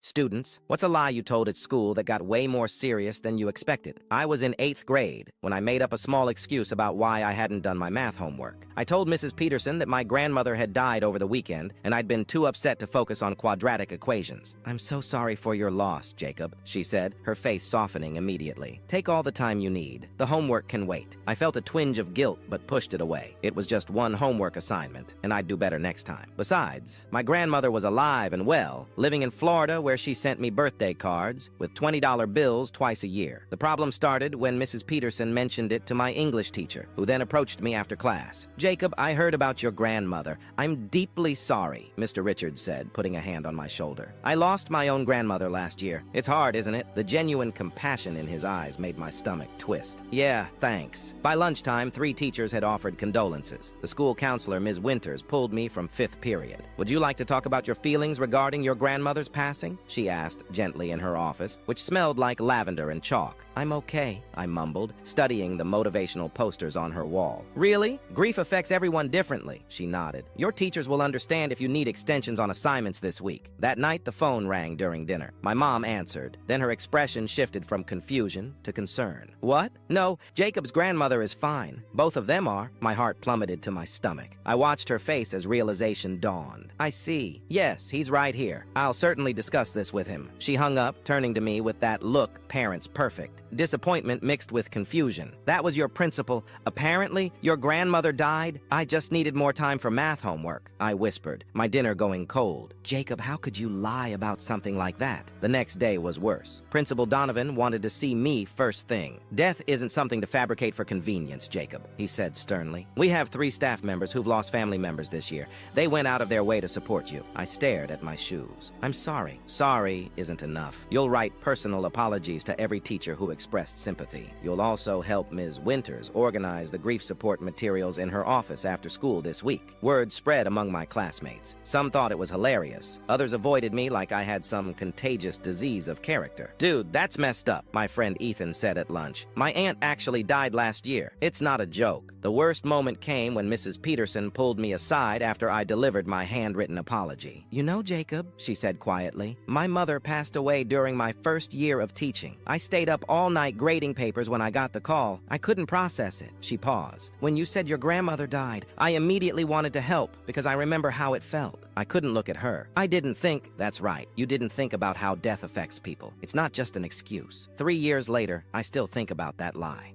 Students, what's a lie you told at school that got way more serious than you expected? I was in 8th grade when I made up a small excuse about why I hadn't done my math homework. I told Mrs. Peterson that my grandmother had died over the weekend and I'd been too upset to focus on quadratic equations. "I'm so sorry for your loss, Jacob," she said, her face softening immediately. "Take all the time you need. The homework can wait." I felt a twinge of guilt but pushed it away. It was just one homework assignment, and I'd do better next time. Besides, my grandmother was alive and well, living in Florida where she sent me birthday cards with $20 bills twice a year. The problem started when Mrs. Peterson mentioned it to my English teacher, who then approached me after class. "Jacob, I heard about your grandmother. I'm deeply sorry," Mr. Richards said, putting a hand on my shoulder. "I lost my own grandmother last year. It's hard, isn't it?" The genuine compassion in his eyes made my stomach twist. "Yeah, thanks." By lunchtime, 3 teachers had offered condolences. The school counselor, Ms. Winters, pulled me from 5th period. "Would you like to talk about your feelings regarding your grandmother's passing?" she asked gently in her office, which smelled like lavender and chalk. "I'm okay," I mumbled, studying the motivational posters on her wall. "Really? Grief affects everyone differently," she nodded. "Your teachers will understand if you need extensions on assignments this week." That night, the phone rang during dinner. My mom answered. Then her expression shifted from confusion to concern. "What? No, Jacob's grandmother is fine. Both of them are." My heart plummeted to my stomach. I watched her face as realization dawned. "I see. Yes, he's right here. I'll certainly discuss this with him." She hung up, turning to me with that look, "Parents perfect." Disappointment mixed with confusion. "That was your principal. Apparently, your grandmother died? I just needed more time for math homework," I whispered, my dinner going cold. "Jacob, how could you lie about something like that?" The next day was worse. Principal Donovan wanted to see me first thing. "Death isn't something to fabricate for convenience, Jacob," he said sternly. "We have 3 staff members who've lost family members this year. They went out of their way to support you." I stared at my shoes. "I'm sorry." "Sorry isn't enough. You'll write personal apologies to every teacher who expressed sympathy. You'll also help Ms. Winters organize the grief support materials in her office after school this week." Word spread among my classmates. Some thought it was hilarious. Others avoided me like I had some contagious disease of character. "Dude, that's messed up," my friend Ethan said at lunch. "My aunt actually died last year. It's not a joke." The worst moment came when Mrs. Peterson pulled me aside after I delivered my handwritten apology. "You know, Jacob," she said quietly, "my mother passed away during my first year of teaching. I stayed up all night grading papers when I got the call. I couldn't process it." She paused. "When you said your grandmother died, I immediately wanted to help because I remember how it felt." I couldn't look at her. I didn't think. That's right. You didn't think about how death affects people. It's not just an excuse. 3 years later, I still think about that lie.